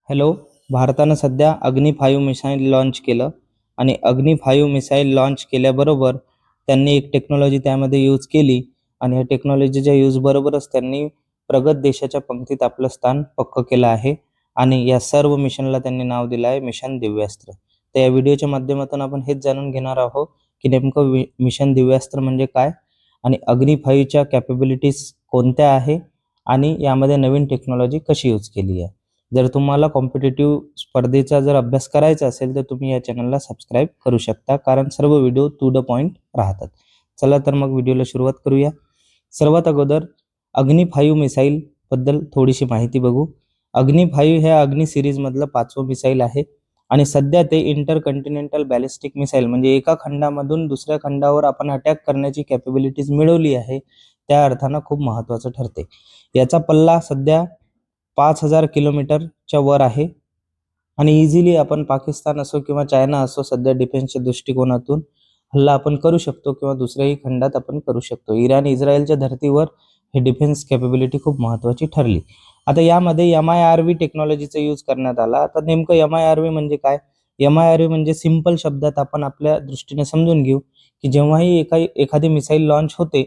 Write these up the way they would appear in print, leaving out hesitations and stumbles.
Hello. भारतानं सध्या अग्नी 5 मिसाईल लॉन्च केलं आणि अग्नी 5 मिसाईल लॉन्च केल्याबरोबर त्यांनी एक टेक्नॉलॉजी त्यामध्ये यूज केली आणि या टेक्नॉलॉजीच्या यूज बरोबरच त्यांनी प्रगत देशाच्या पंक्तीत आपलं स्थान पक्क केलं आहे आणि या सर्व मिशनला त्यांनी नाव दिलं आहे मिशन दिव्यास्त्र. तर या व्हिडिओच्या माध्यमातून आपण हेच जाणून घेणार आहोत की नेमकं मिशन दिव्यास्त्र म्हणजे काय आणि अग्नी 5च्या कॅपेबिलिटीज कोणत्या आहे आणि यामध्ये नवीन टेक्नॉलॉजी कशी यूज केली आहे. जर तुम्हाला कॉम्पिटिटिव्ह स्पर्धेचा जर अभ्यास करायचा असेल तर तुम्ही या चॅनलला सबस्क्राईब करू शकता, कारण सर्व व्हिडिओ टू द पॉइंट राहतात. चला तर मग व्हिडिओला सुरुवात करूया. सर्वात अगोदर अग्नी 5 मिसाईल बद्दल थोडीशी माहिती बघू. अग्नी 5 ह्या अग्नी सिरीजमधलं 5वं मिसाईल आहे आणि सध्या ते इंटरकंटिनेंटल बॅलिस्टिक मिसाईल म्हणजे एका खंडामधून दुसऱ्या खंडावर आपण अटॅक करण्याची कॅपेबिलिटीज मिळवली आहे, त्या अर्थानं खूप महत्त्वाचं ठरते. याचा पल्ला सध्या 5,000 किलोमीटरच्या वर आहे आणि इझिली आपण पाकिस्तान असो किंवा चायना असो सध्या डिफेन्सच्या दृष्टिकोनातून हल्ला आपण करू शकतो किंवा दुसऱ्याही खंडात आपण करू शकतो. इराण इस्रायलच्या धर्तीवर हे डिफेन्स कॅपेबिलिटी खूप महत्त्वाची ठरली. आता यामध्ये MIRV टेक्नॉलॉजीचा यूज करण्यात आला. आता नेमकं MIRV म्हणजे काय? MIRV म्हणजे सिंपल शब्दात आपण आपल्या दृष्टीने समजून घेऊ की जेव्हाही एखादी मिसाईल लॉन्च होते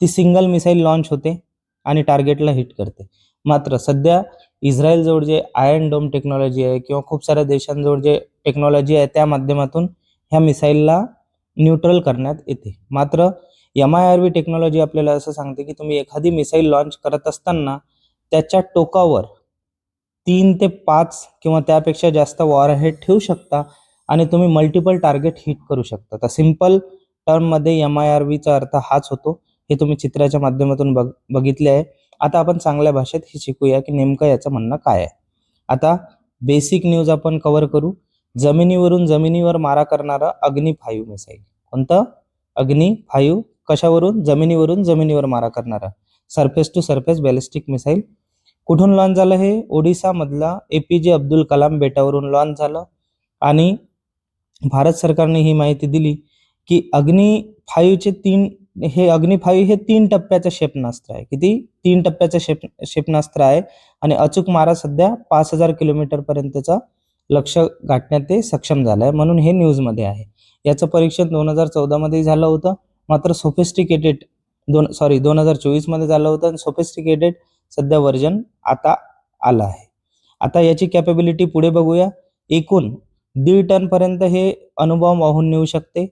ती सिंगल मिसाईल लॉन्च होते आणि टार्गेटला हिट करते. मात्र सध्या इस्रायलजवळ जे आयर्न डोम टेक्नॉलॉजी आहे किंवा खूप साऱ्या देशांजवळ जे टेक्नॉलॉजी आहे त्या माध्यमातून ह्या मिसाईलला न्यूट्रल करण्यात येते. मात्र MIRV टेक्नॉलॉजी आपल्याला असं सांगते की तुम्ही एखादी मिसाईल लॉन्च करत असताना त्याच्या टोकावर 3 ते 5 किंवा त्यापेक्षा जास्त वॉरहेड ठेवू शकता आणि तुम्ही मल्टिपल टार्गेट हिट करू शकता. तर सिंपल टर्ममध्ये MIRVचा अर्थ हाच होतो. हे तुम्ही चित्राच्या माध्यमातून बघितले आहे. आता आपण चांगल्या भाषेत हे शिकूया की नेमकं याचं म्हणणं काय आहे. आता बेसिक न्यूज आपण कव्हर करू. जमिनीवरून जमिनीवर मारा करणारा अग्नी 5 मिसाईल. कोणतं? अग्नी 5. कशावरून? जमिनीवरून जमिनीवर मारा करणारा surface to surface ballistic missile. कुठून लॉन्च झालं हे? ओडिसा मधला APJ अब्दुल कलाम बेटावरून लॉन्च झालं आणि भारत सरकारने ही माहिती दिली की अग्नी 5 हे 3 टप्प्याचं क्षेपणास्त्र आहे. किती? 3 टप्प्याचं क्षेपणास्त्र आहे आणि अचूक मारा सध्या 5,000 किलोमीटर पर्यंतचा लक्ष्य गाठण्यात ते सक्षम झालं आहे, म्हणून हे न्यूजमध्ये आहे. याचं परीक्षण 2014 मध्ये झालं होतं, मात्र 2024 मध्ये झालं होतं आणि सोफिस्टिकेटेड सध्या व्हर्जन आता आलं आहे. आता याची कॅपेबिलिटी पुढे बघूया. एकूण 1.5 टन पर्यंत हे अणुबॉम्ब वाहून नेऊ शकते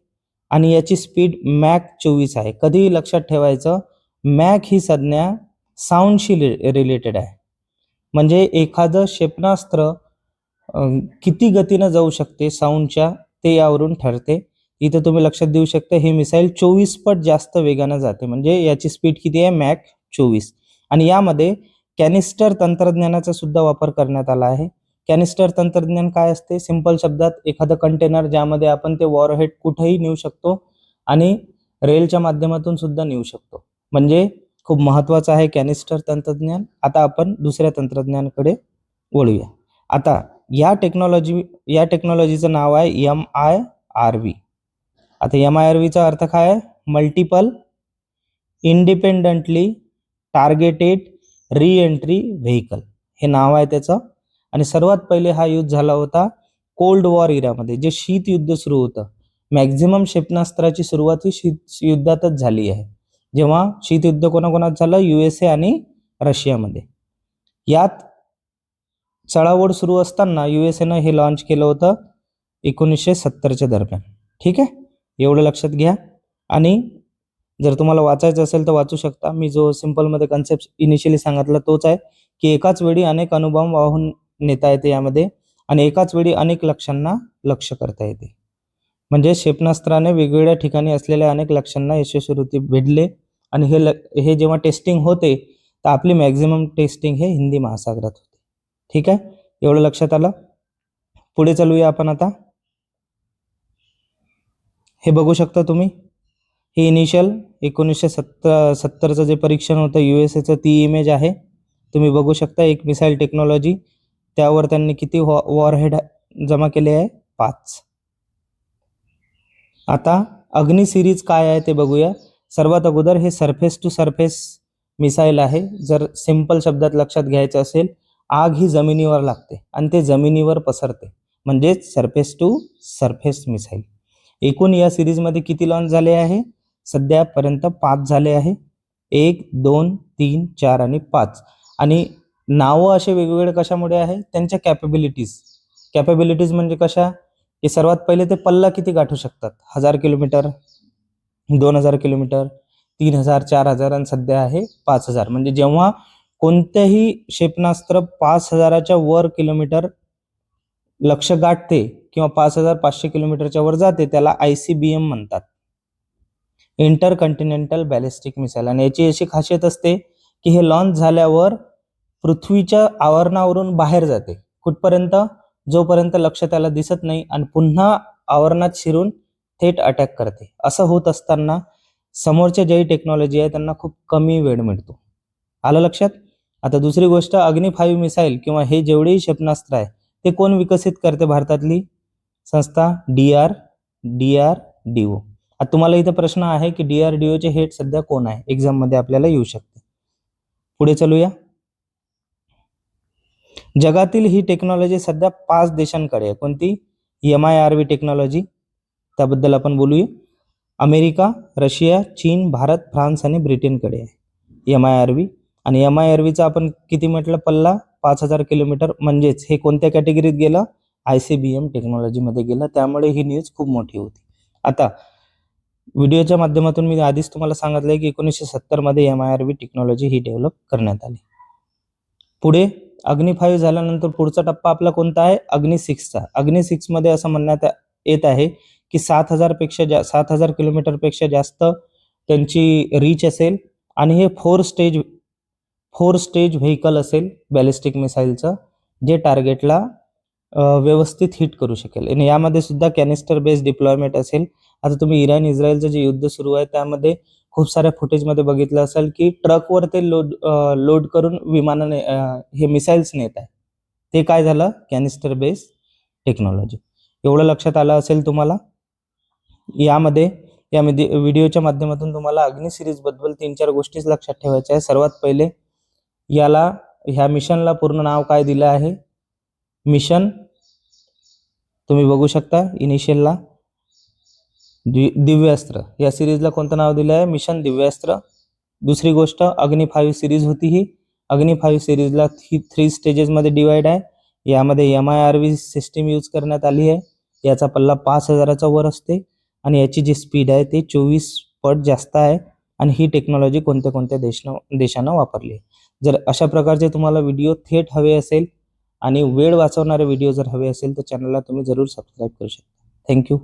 आणि याची स्पीड मॅक 24 आहे. कधीही लक्षात ठेवायचं, मॅक ही संज्ञा साऊंडशी रिलेटेड आहे. म्हणजे एखादं क्षेपणास्त्र किती गतीनं जाऊ शकते साऊंडच्या ते यावरून ठरते. इथे तुम्ही लक्षात देऊ शकता हे मिसाईल 24 पट जास्त वेगानं जाते, म्हणजे याची स्पीड किती आहे? मॅक 24. आणि यामध्ये कॅनिस्टर तंत्रज्ञानाचा सुद्धा वापर करण्यात आला आहे. कॅनिस्टर तंत्रज्ञान काय असते? सिंपल शब्दात एखादं कंटेनर ज्यामध्ये आपण ते वॉरहेड कुठेही नेऊ शकतो आणि रेलच्या माध्यमातून सुद्धा नेऊ शकतो. म्हणजे खूप महत्त्वाचं आहे कॅनिस्टर तंत्रज्ञान. आता आपण दुसऱ्या तंत्रज्ञानाकडे वळूया. आता या टेक्नॉलॉजीचं नाव आहे MIRV. आता MIRVचा अर्थ काय आहे? Multiple independently targeted re-entry vehicle हे नाव आहे त्याचं. आणि सर्वात पहिले हा युद्ध झाला होता कोल्ड वॉर इरामध्ये, जे शीत युद्ध सुरू होतं. मॅक्झिमम क्षेपणास्त्राची सुरुवात ही शीत युद्धातच झाली आहे. जेव्हा शीत युद्ध कोणाकोणात झालं? USA आणि रशियामध्ये. यात चढाओढ सुरू असताना USAनं हे लॉन्च केलं होतं 1970च्या दरम्यान. ठीक आहे, एवढं लक्षात घ्या. आणि जर तुम्हाला वाचायचं असेल तर वाचू शकता. मी जो सिंपलमध्ये कन्सेप्ट इनिशियली सांगितला तोच आहे की एकाच वेळी अनेक अणुबॉम्ब वाहून नेता येते यामध्ये आणि एकाच वेळी अनेक लक्ष्यांना लक्ष्य करता येते. म्हणजे क्षेपणास्त्राने वेगवेगळ्या ठिकाणी असलेल्या अनेक लक्ष्यांना यशस्वी भेटले आणि हे जेव्हा टेस्टिंग होते तर आपली मॅक्झिमम टेस्टिंग हे हिंदी महासागरात होते. ठीक आहे, एवढं लक्षात आलं. पुढे चालूया आपण. आता हे बघू शकता तुम्ही, हे इनिशियल 1970चं जे परीक्षण होतं USAचं ती इमेज आहे. तुम्ही बघू शकता एक मिसाईल टेक्नॉलॉजी, त्यावर त्यांनी किती वॉरहेड जमा केले आहे? 5. आता अग्नि सिरीज काय आहे ते बघूया. सर्वात अगोदर हे सरफेस टू सरफेस मिसाईल आहे. जर सिंपल शब्दात लक्षात घ्यायचं असेल, आग ही जमिनीवर लागते आणि ते जमिनीवर पसरते, म्हणजेच सरफेस टू सरफेस मिसाईल. एकूण या सिरीजमध्ये किती लॉन्च झाले आहे? सध्यापर्यंत 5 झाले आहे. 1, 2, 3, 4 आणि 5. आणि नावं असे वेगवेगळे कशामुळे आहे? त्यांच्या कॅपेबिलिटीज म्हणजे कशा, की सर्वात पहिले ते पल्ला किती गाठू शकतात? 1000 किलोमीटर, 2000 किलोमीटर, 3000, 4000 आणि सध्या आहे 5000. म्हणजे जेव्हा कोणत्याही क्षेपणास्त्र 5000च्या वर किलोमीटर लक्ष्य गाठते किंवा 5500 किलोमीटरच्या वर जाते, त्याला ICBM म्हणतात, इंटरकॉन्टिनेंटल बॅलिस्टिक मिसाईल. आणि याची अशी खासियत असते की हे लॉन्च झाल्यावर पृथ्वीच्या आवरणावरून बाहेर जाते. कुठपर्यंत? जोपर्यंत लक्ष्य त्याला दिसत नाही आणि पुन्हा आवरणात शिरून थेट अटॅक करते. असं होत असताना समोरच्या ज्याही टेक्नॉलॉजी आहे त्यांना खूप कमी वेळ मिळतो. आलं लक्षात? आता दुसरी गोष्ट, अग्नी 5 मिसाईल किंवा हे जेवढेही क्षेपणास्त्र आहे ते कोण विकसित करते? भारतातली संस्था DRDO. आता तुम्हाला इथं प्रश्न आहे की DRDOचे हेड सध्या कोण आहे? एक्झाम मध्ये आपल्याला येऊ शकते. पुढे चलूया. जगातील ही टेक्नॉलॉजी सध्या 5 देशांकडे आहे. कोणती? MIRV टेक्नॉलॉजी, त्याबद्दल आपण बोलूया. अमेरिका, रशिया, चीन, भारत, फ्रान्स आणि ब्रिटनकडे आहे MIRV. आणि MIRVचा आपण किती म्हटलं? पल्ला 5000 किलोमीटर. म्हणजेच हे कोणत्या कॅटेगरीत गेलं? ICBM टेक्नॉलॉजीमध्ये गेलं. त्यामुळे ही न्यूज खूप मोठी होती. आता व्हिडिओच्या माध्यमातून मी आधीच तुम्हाला सांगितलंय की 1970 मध्ये MIRV टेक्नॉलॉजी ही डेव्हलप करण्यात आली. पुढे अग्नी 5 झाल्यानंतर पुढचा टप्पा आपला कोणता आहे? अग्नी 6चा. अग्नी 6 मध्ये असं म्हणण्यात येत आहे की 7000 किलोमीटर पेक्षा जास्त त्यांची रीच असेल आणि हे 4 स्टेज व्हेकल असेल बॅलिस्टिक मिसाईलचं, जे टार्गेटला व्यवस्थित हिट करू शकेल. आणि यामध्ये सुद्धा कॅनिस्टर बेस्ड डिप्लॉयमेंट असेल. आता तुम्ही इराण इस्रायलचं जे युद्ध सुरू आहे त्यामध्ये खूप साऱ्या फुटेजमध्ये बघितलं असेल की ट्रकवर ते लोड करून विमानाने हे मिसाईल्स नेत आहे. ते काय झालं? कॅनिस्टर बेस्ड टेक्नॉलॉजी. एवढं लक्षात आलं असेल तुम्हाला. यामध्ये व्हिडिओच्या माध्यमातून तुम्हाला अग्नी सिरीज बद्दल 3-4 गोष्टीच लक्षात ठेवायच्या आहे. सर्वात पहिले, ह्या मिशनला पूर्ण नाव काय दिलं आहे? मिशन, तुम्ही बघू शकता इनिशियलला दिव्यास्त्र. या सिरीजला कोणतं नाव दिलं आहे? मिशन दिव्यास्त्र. दुसरी गोष्ट, अग्नी 5 सिरीज होती. ही अग्नी 5 सिरीजला 3 स्टेजेसमध्ये डिवाइड आहे. यामध्ये MIRV सिस्टीम यूज करण्यात आली आहे. याचा पल्ला 5000च्या वर असते आणि याची जी स्पीड आहे ते 24 पट जास्त आहे. आणि ही टेक्नॉलॉजी कोणत्या देशानं वापरली आहे. जर अशा प्रकारचे तुम्हाला व्हिडिओ थेट हवे असेल आणि वेळ वाचवणारे व्हिडिओ जर हवे असेल तर चॅनलला तुम्ही जरूर सबस्क्राईब करू शकता. थँक्यू.